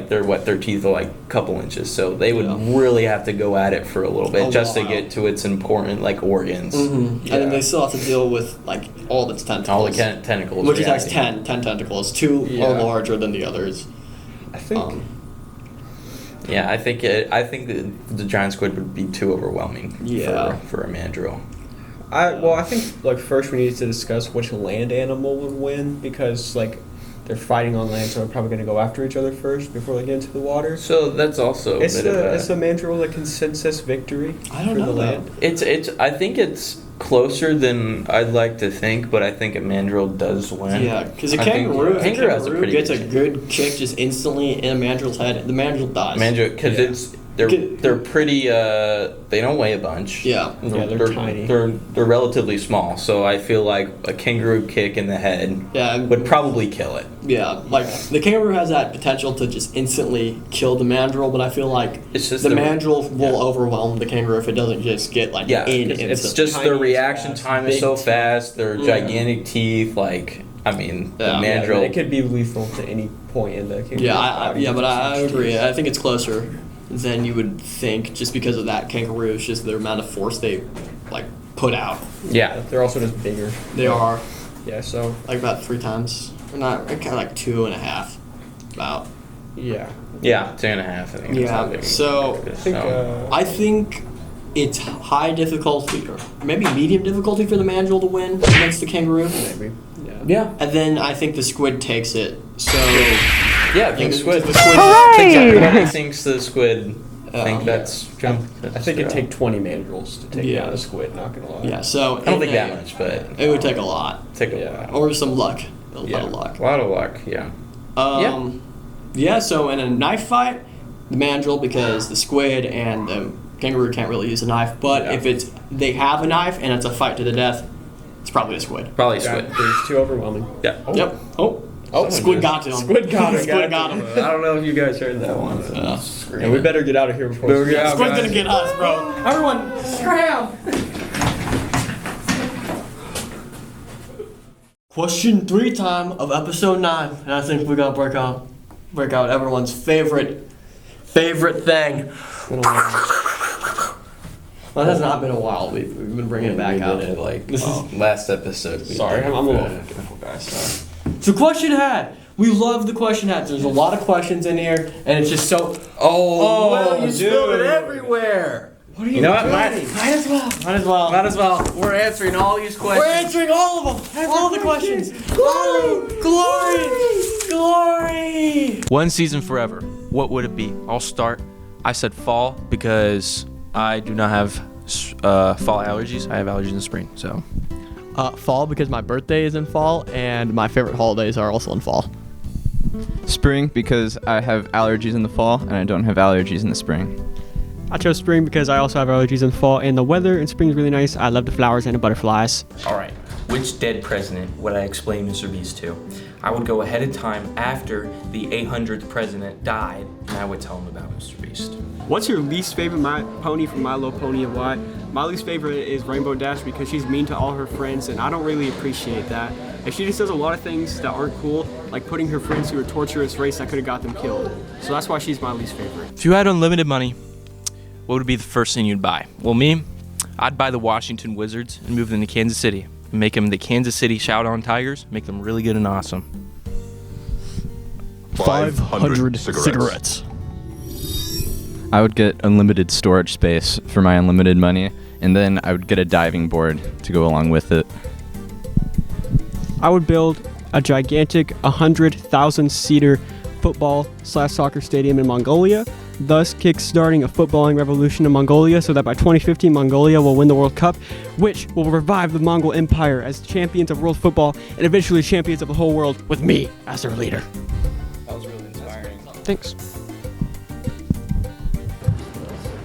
A: their teeth are like a couple inches, so they would really have to go at it for a little bit just to get to its important like organs.
D: Mm-hmm. And then they still have to deal with like all of its tentacles.
A: All the tentacles.
D: Which is like
A: reacting.
D: 10 tentacles. 2 are larger than the others.
B: I think.
A: Yeah, I think the giant squid would be too overwhelming.
D: Yeah.
A: For a mandrill.
B: I think like first we need to discuss which land animal would win because like they're fighting on land, so they're probably going to go after each other first before they get into the water.
A: So that's also
B: It's
A: a
B: the mandrill a consensus victory
D: I don't
B: for
D: know
B: the land.
A: It's I think it's closer than I'd like to think, but I think a mandrill does win.
D: Yeah, because a
A: I think
D: kangaroo,
A: has a pretty
D: gets
A: good
D: a good kick just instantly in a mandrill's head. The mandrill dies.
A: mandrill because they're pretty they don't weigh a bunch.
D: Yeah.
B: They're tiny.
A: They're relatively small, so I feel like a kangaroo kick in the head would probably kill it.
D: Yeah, like the kangaroo has that potential to just instantly kill the mandrill, but I feel like
A: It's just
D: the mandrill will overwhelm the kangaroo if it doesn't just get
A: Yeah,
D: in
A: it's
D: instantly.
A: just their
B: Tiny,
A: reaction
B: fast,
A: time is
B: big
A: so
B: teeth.
A: fast. Their gigantic teeth, like I mean, the
D: Yeah.
A: mandrill.
B: It could be lethal to any point in the kangaroo's
D: Yeah,
B: body.
D: but I agree. I think it's closer than you would think, just because of that kangaroo. It's just the amount of force they like put out.
A: Yeah.
B: They're also just bigger.
D: They are
B: Yeah, so,
D: like about 3 times, or not, kind of like 2.5, about.
B: yeah.
A: Yeah, 2.5. I think. That's how
D: Yeah.
A: big
D: So
A: it is.
D: I think it's high difficulty, or maybe medium difficulty for the mandrill to win against the kangaroo.
B: Maybe. Yeah.
A: yeah.
D: And then I think the squid takes it. So
A: Yeah, I think
D: the
A: squid.
D: The squid
A: Everybody thinks the squid. I think that's true.
B: I think it'd take 20 mandrills to take
D: Yeah.
B: down a squid, not gonna lie.
D: yeah. So
A: I don't think that much, but
D: It would take a lot,
A: take a
B: Yeah.
A: while.
D: or some luck. A lot of
A: A
D: luck.
A: lot of luck. Yeah.
D: Yeah. So in a knife fight, the mandrill, because the squid and the kangaroo can't really use a knife. But
B: Yeah.
D: if they have a knife and it's a fight to the death, it's probably a squid.
A: Probably
B: Yeah,
A: squid.
B: it's too overwhelming.
A: Yeah.
D: Yep. Oh, squid got to him.
B: Squid got him.
D: Squid got him.
B: I don't know if you guys heard that one.
A: Scream.
B: Yeah, we better get out of here before.
A: Better get out.
D: Squid's
A: guys.
D: gonna get us, bro. Everyone, scram! Question 3 time of episode 9, and I think we're gonna break out everyone's favorite thing. Well, it has not been a while. We've been bringing it back out.
A: Like
D: This is-
A: last episode. we
B: Sorry,
A: did.
B: I'm a little careful, guys. Sorry.
D: So question hat. We love the question hats. There's a lot of questions in here, and it's just so.
A: Oh,
D: well, you spilled it
A: everywhere.
D: What are you
A: You know what?
D: doing?
A: Might as well.
D: Might as well.
A: Might as well. We're answering all these
D: We're
A: questions.
D: answering all of them. All the questions. Glory! Glory!
H: One season forever. What would it be? I'll start. I said fall because I do not have fall allergies. I have allergies in the spring. So
D: Fall, because my birthday is in fall, and my favorite holidays are also in fall.
I: Spring, because I have allergies in the fall and I don't have allergies in the spring.
B: I chose spring because I also have allergies in fall, and the weather in spring is really nice. I love the flowers and the butterflies.
J: All right. Which dead president would I explain Mr. Beast to? I would go ahead of time after the 800th president died, and I would tell him about Mr. Beast.
B: What's your least favorite pony from Milo, Pony, and why? My least favorite is Rainbow Dash because she's mean to all her friends, and I don't really appreciate that. And she just does a lot of things that aren't cool, like putting her friends through a torturous race that could have got them killed. So that's why she's my least favorite.
H: if you had unlimited money, what would be the first thing you'd buy? Well, me, I'd buy the Washington Wizards and move them to Kansas City. And make them the Kansas City Shout-On Tigers. Make them really good and awesome.
K: 500 cigarettes.
I: I would get unlimited storage space for my unlimited money, and then I would get a diving board to go along with it.
B: I would build a gigantic 100,000-seater football/soccer stadium in Mongolia, thus kick-starting a footballing revolution in Mongolia so that by 2050 Mongolia will win the World Cup, which will revive the Mongol Empire as champions of world football and eventually champions of the whole world with me as their leader.
A: That was really inspiring.
B: Thanks.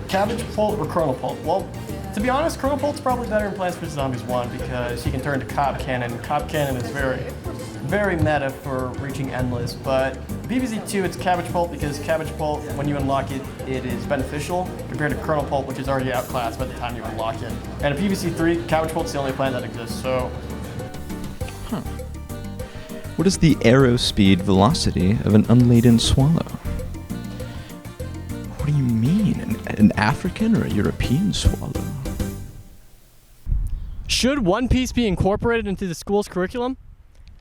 D: Cabbage Pult or Colonel Pult? Well, to be honest, Colonel Pult's probably better in Plants vs. Zombies 1 because he can turn to Cobb Cannon. Cobb Cannon is very meta for reaching endless, but PvZ 2 it's Cabbage Pult because Cabbage Pult, when you unlock it, it is beneficial compared to Colonel Pult, which is already outclassed by the time you unlock it. And in PvZ 3, Cabbage Pult's the only plant that exists, so...
I: What is the arrow speed velocity of an unladen swallow? What do you mean? An African or a European swallow?
D: Should One Piece be incorporated into the school's curriculum?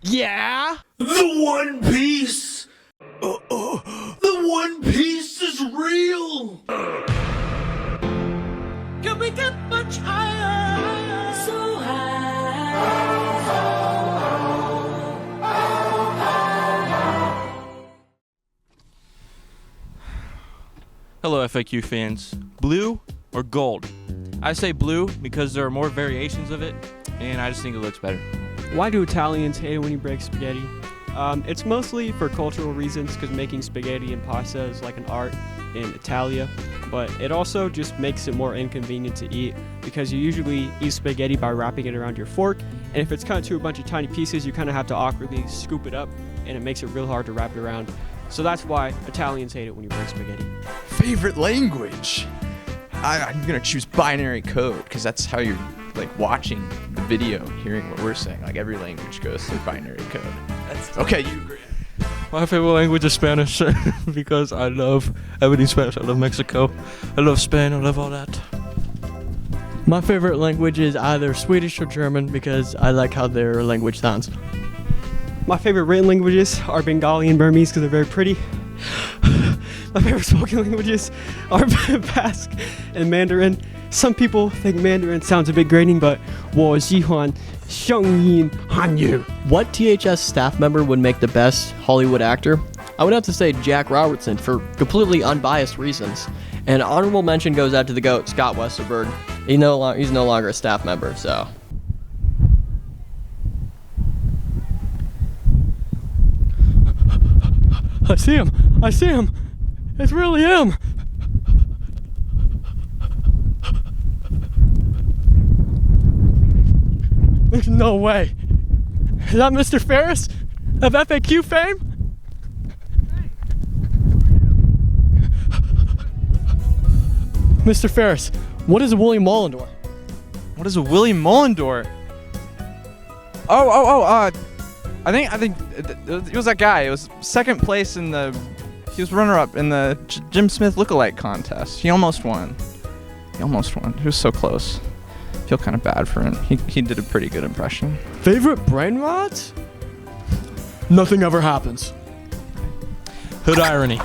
D: Yeah!
K: The One Piece! The One Piece is real! Can we get much higher? So
H: Hello, FAQ fans. Blue or gold? I say blue because there are more variations of it, and I just think it looks better.
B: Why do Italians hate it when you break spaghetti? It's mostly for cultural reasons because making spaghetti and pasta is like an art in Italia, but it also just makes it more inconvenient to eat because you usually eat spaghetti by wrapping it around your fork, and if it's cut into a bunch of tiny pieces, you kind of have to awkwardly scoop it up, and it makes it real hard to wrap it around. So that's why Italians hate it when you break spaghetti.
I: Favorite language? I'm gonna choose binary code because that's how you're like watching the video, hearing what we're saying. Like every language goes through binary code.
H: That's
I: Okay, you agree.
H: My favorite language is Spanish because I love everything Spanish. I love Mexico. I love Spain. I love all that.
L: My favorite language is either Swedish or German because I like how their language sounds.
B: My favorite written languages are Bengali and Burmese because they're very pretty. My favorite spoken languages are Basque and Mandarin. Some people think Mandarin sounds a bit grating, but 我喜欢声音汉语.
L: What THS staff member would make the best Hollywood actor? I would have to say Jack Robertson for completely unbiased reasons. And honorable mention goes out to the GOAT, Scott Westerberg. He's no longer a staff member, so. I see him! It's really him! There's no way. Is that Mr. Farris of FAQ fame? Mr. Farris, what is a William Mullendore?
I: What is a William Mullendore? I think it was that guy. It was second place in he was runner-up in the Jim Smith lookalike contest. He almost won. He was so close. I feel kind of bad for him. He did a pretty good impression.
L: Favorite brain rots? Nothing ever happens.
H: Hood irony.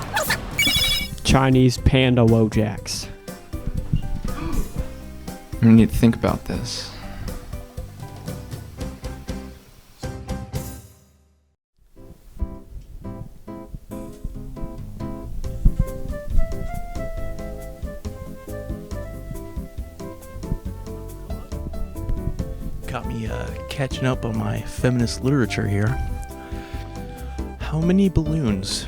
B: Chinese panda Wojaks.
I: I need to think about this.
H: Got me catching up on my feminist literature here. How many balloons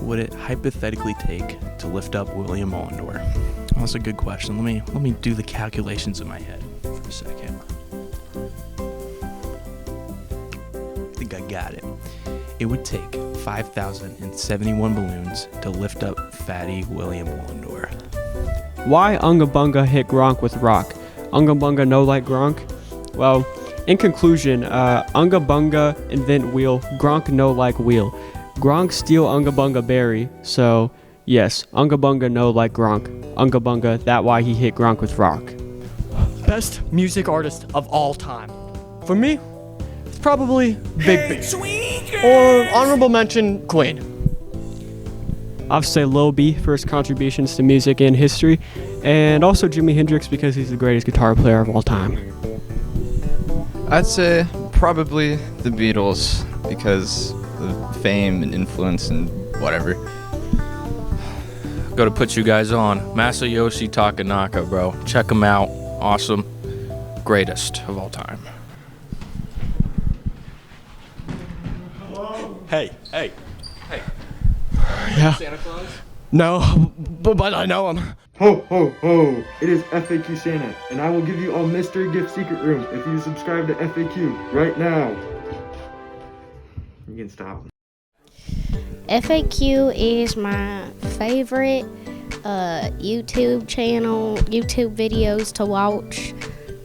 H: would it hypothetically take to lift up William Mullendore? Well, that's a good question. Let me do the calculations in my head for a second. I think I got it. It would take 5,071 balloons to lift up fatty William Mullendore.
B: Why Unga Bunga hit Gronk with rock? Unga Bunga no like Gronk? Well, in conclusion, Unga Bunga invent wheel, Gronk no like wheel. Gronk steal Unga Bunga berry, so yes, Unga Bunga no like Gronk. Unga Bunga, that why he hit Gronk with rock.
L: Best music artist of all time. For me, it's probably Big B. Or honorable mention, Queen.
B: I'll say Lil B for his contributions to music and history, and also Jimi Hendrix because he's the greatest guitar player of all time.
I: I'd say probably the Beatles because of fame and influence and whatever.
H: Gotta put you guys on. Masayoshi Takanaka, bro. Check him out. Awesome. Greatest of all time. Hey.
L: Yeah.
H: Santa Claus?
L: No, but I know him.
M: Ho, ho, ho. It is FAQ Santa, and I will give you a mystery gift secret room if you subscribe to FAQ right now. You can stop.
N: FAQ is my favorite YouTube channel, YouTube videos to watch.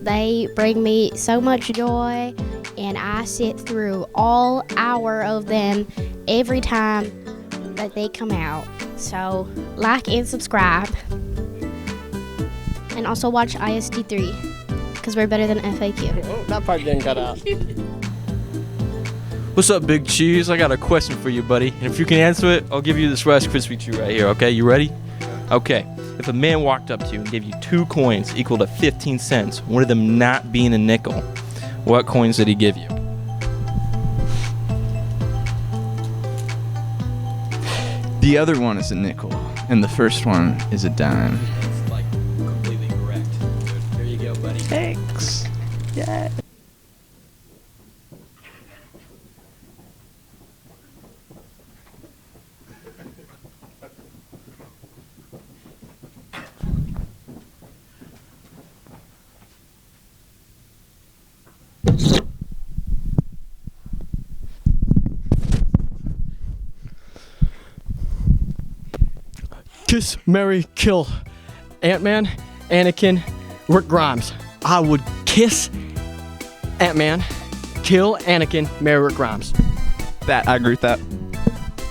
N: They bring me so much joy, and I sit through all hour of them every time that they come out. So like and subscribe. And also watch IST3 because we're better than FAQ.
L: Oh, that part didn't cut out.
H: What's up, Big Cheese? I got a question for you, buddy. And if you can answer it, I'll give you this Rice Krispie treat right here, okay? You ready? Okay. If a man walked up to you and gave you 2 coins equal to 15 cents, one of them not being a nickel, what coins did he give you?
I: The other one is a nickel, and the first one is a dime.
H: It's like completely correct. There you go, buddy.
I: Thanks. Yeah.
L: Kiss, marry, kill. Ant-Man, Anakin, Rick Grimes. I would kiss Ant-Man, kill Anakin, marry Rick Grimes.
I: That, I agree with that.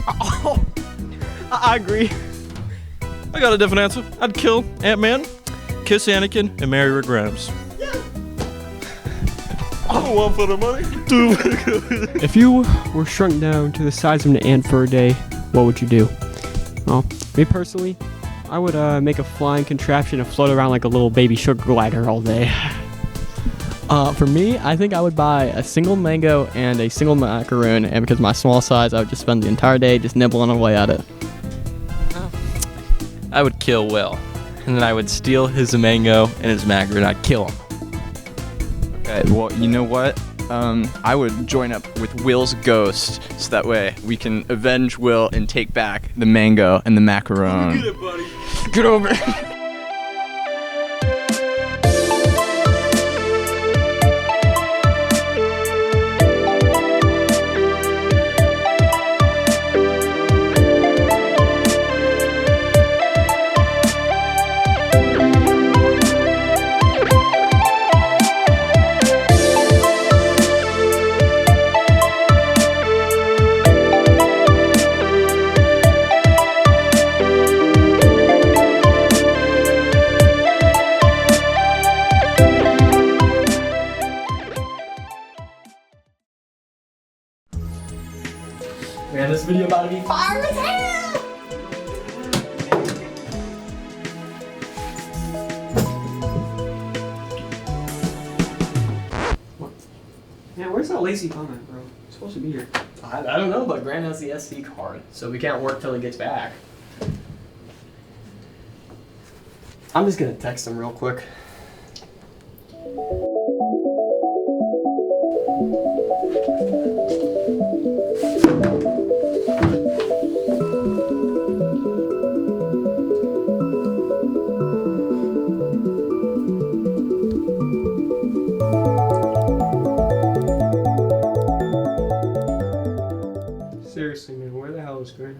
L: Oh, I agree.
O: I got a different answer. I'd kill Ant-Man, kiss Anakin, and marry Rick Grimes. One for the money, two for the good.
B: If you were shrunk down to the size of an ant for a day, what would you do? Well, me personally, I would make a flying contraption to float around like a little baby sugar glider all day.
L: For me, I think I would buy a single mango and a single macaroon, and because of my small size, I would just spend the entire day just nibbling away at it.
O: I would kill Will, and then I would steal his mango and his macaroon. I'd kill him.
I: Okay, well, you know what? I would join up with Will's ghost, so that way we can avenge Will and take back the mango and the macaron.
O: Get it, buddy.
I: Get over it.
L: Man, this video about to be fire as hell!
B: Man, where's that lazy comment, bro? It's supposed to be here.
L: I don't know, but Grant has the SD card, so we can't work till he gets back. I'm just gonna text him real quick.
B: Seriously, man, where the hell is Garrett?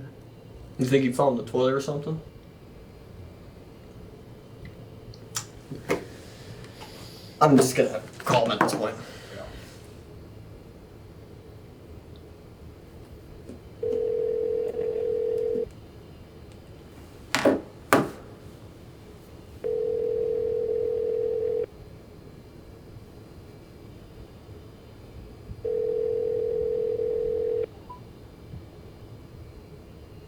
L: You think he fell in the toilet or something? I'm just gonna call him at this point.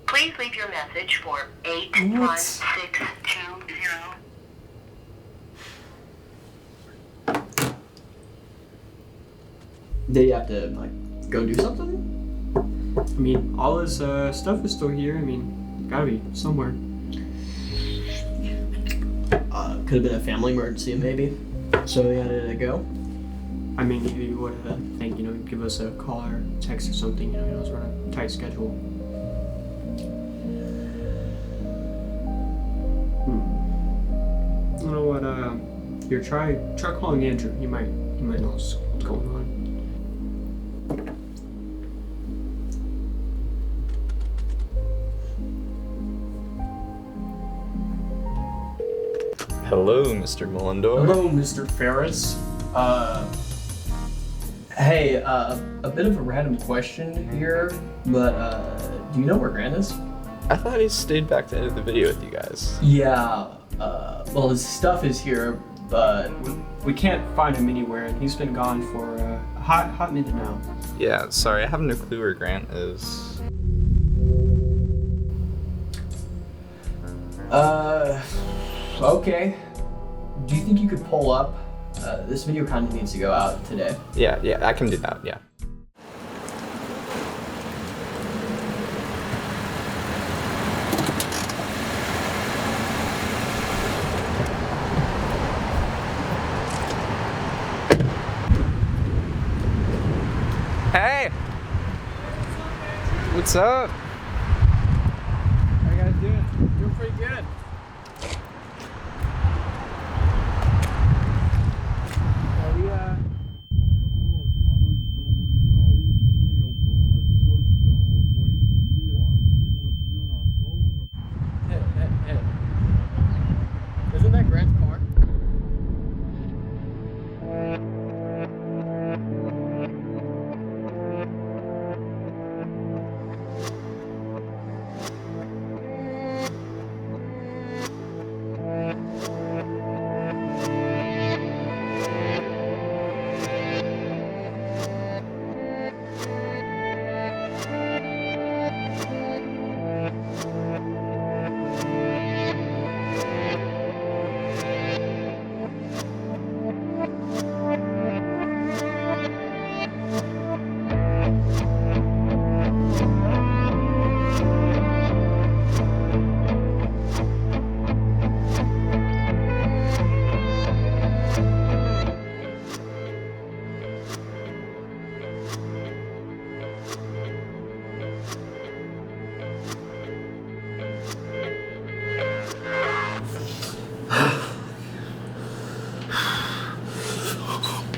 P: Please leave your message for 85620.
L: Did you have to, like, go do something?
B: I mean, all his stuff is still here. I mean, gotta be somewhere.
L: Could have been a family emergency, maybe. So he had to go.
B: I mean, he would think, you know, give us a call or text or something. You know, he knows we're on a tight schedule. You know what? Here, try calling Andrew. He might know what's going on.
Q: Hello, Mr. Mullendore.
L: Hello, Mr. Farris. Hey, a bit of a random question here, but do you know where Grant is?
Q: I thought he stayed back to edit the video with you guys.
L: Yeah, well, his stuff is here, but
B: we can't find him anywhere, and he's been gone for a hot minute now.
Q: Yeah, sorry, I have no clue where Grant is.
L: Okay. Do you think you could pull up? This video kind of needs to go out today.
Q: Yeah, I can do that, yeah.
I: Hey! What's up? How you guys doing? Doing pretty good.
L: Isn't that Grant's car?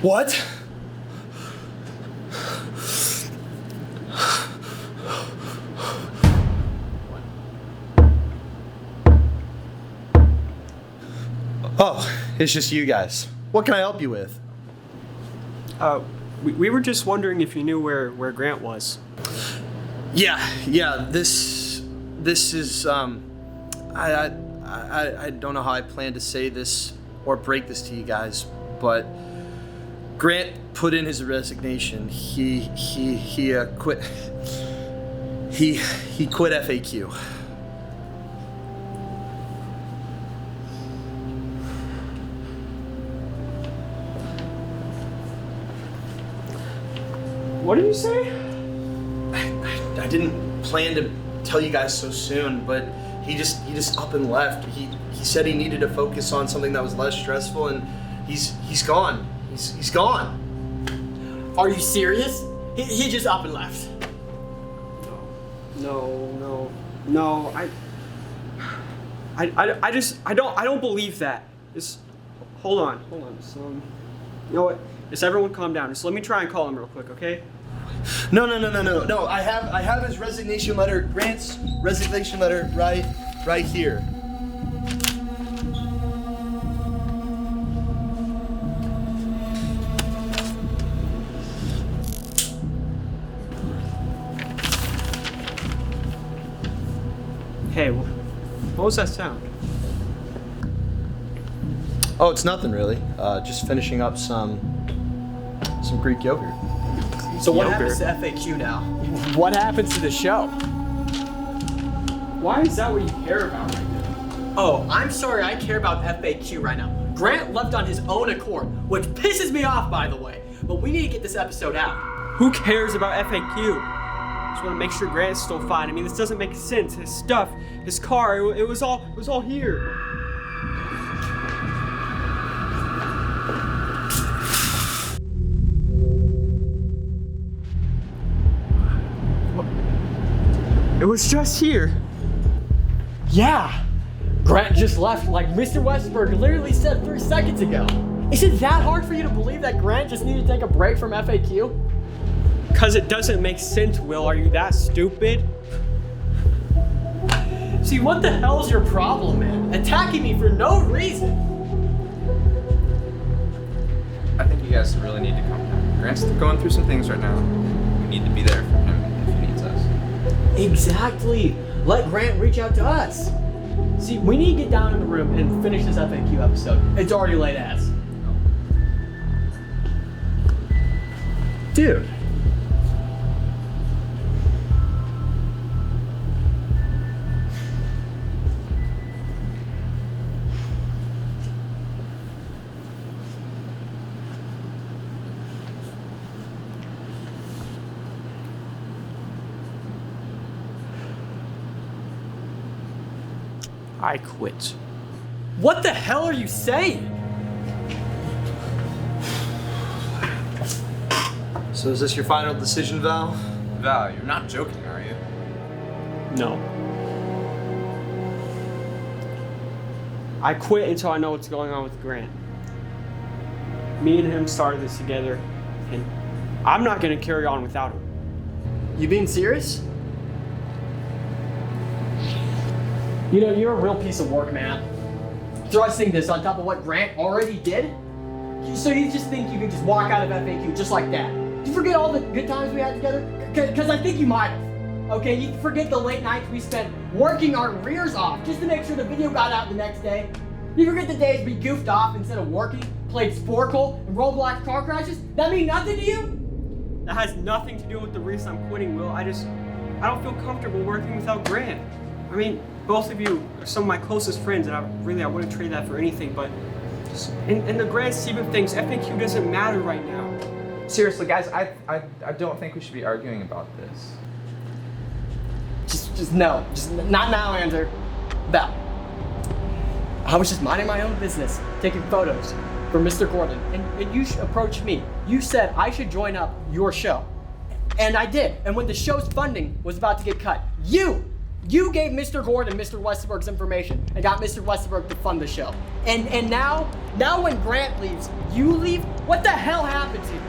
R: What? Oh, it's just you guys. What can I help you with?
B: We were just wondering if you knew where Grant was.
R: Yeah. This is I don't know how I plan to say this or break this to you guys, but Grant put in his resignation. He quit. He quit FAQ.
B: What did you say?
R: I didn't plan to tell you guys so soon, but he just up and left. He said he needed to focus on something that was less stressful, and he's gone. He's gone.
L: Are you serious? He just up and left.
B: No. I don't believe that. Just hold on. Just, you know what? Just everyone calm down. Just let me try and call him real quick, okay?
R: No. I have his resignation letter, Grant's resignation letter right here.
B: Hey, what was that sound?
R: Oh, it's nothing really. Just finishing up some Greek yogurt.
L: So what happens to FAQ now? What happens to the show?
B: Why is that what you care about right now?
L: Oh, I'm sorry I care about FAQ right now. Grant left on his own accord, which pisses me off, by the way. But we need to get this episode out.
B: Who cares about FAQ? Just want to make sure Grant's still fine. I mean, this doesn't make sense. His stuff, his car, it was all here. It was just here.
L: Yeah. Grant just left like Mr. Westberg literally said 3 seconds ago. Is it that hard for you to believe that Grant just needed to take a break from FAQ?
B: Because it doesn't make sense, Will. Are you that stupid?
L: See, what the hell's your problem, man? Attacking me for no reason.
Q: I think you guys really need to calm down. Grant's going through some things right now. We need to be there for him if he needs us.
L: Exactly. Let Grant reach out to us. See, we need to get down in the room and finish this FAQ episode. It's already late ass.
B: Dude. I quit.
L: What the hell are you saying?
R: So is this your final decision, Val?
Q: Val, you're not joking, are you?
B: No. I quit until I know what's going on with Grant. Me and him started this together, and I'm not gonna carry on without him.
L: You being serious? You know, you're a real piece of work, man. Thrusting this on top of what Grant already did? So you just think you can just walk out of FAQ just like that? Did you forget all the good times we had together? Because I think you might have. Okay, you forget the late nights we spent working our rears off just to make sure the video got out the next day? You forget the days we goofed off instead of working, played Sporkle, and Roblox car crashes? That mean nothing to you?
B: That has nothing to do with the reason I'm quitting, Will. I don't feel comfortable working without Grant. I mean, both of you are some of my closest friends, and I wouldn't trade that for anything, but in the grand scheme of things, FAQ doesn't matter right now.
Q: Seriously, guys, I don't think we should be arguing about this.
L: Just no. Just not now, Andrew. Val. I was just minding my own business, taking photos for Mr. Gordon, and you approached me. You said I should join up your show. And I did. And when the show's funding was about to get cut, you
D: You gave Mr. Gordon Mr. Westerberg's information and got Mr. Westerberg to fund the show. And now when Grant leaves, you leave? What the hell happened to you?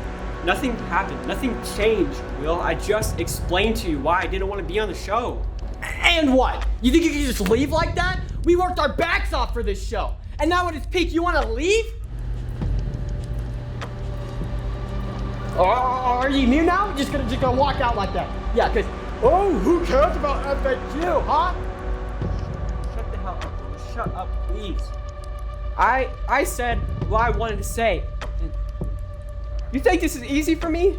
B: Nothing happened. Nothing changed, Will. I just explained to you why I didn't want to be on the show.
D: And what? You think you can just leave like that? We worked our backs off for this show. And now at its peak, you want to leave? Are you new now? Just gonna walk out like that? Yeah, cause who cares about FAQ, huh?
B: Shut the hell up. Shut up, please. I said what I wanted to say. You think this is easy for me?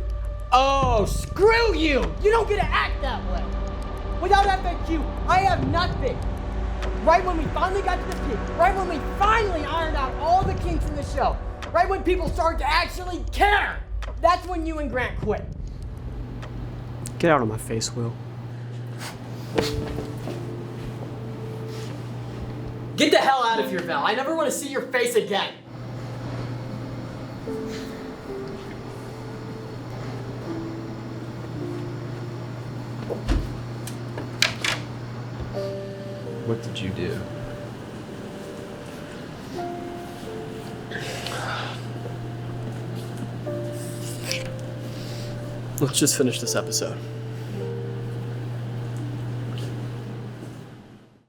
D: Oh, screw you! You don't get to act that way. Without FAQ, I have nothing. Right when we finally got to the peak, right when we finally ironed out all the kinks in the show, right when people started to actually care, that's when you and Grant quit.
B: Get out of my face, Will.
D: Get the hell out of here, Val. I never want to see your face again.
Q: What did you do?
L: Let's just finish this episode.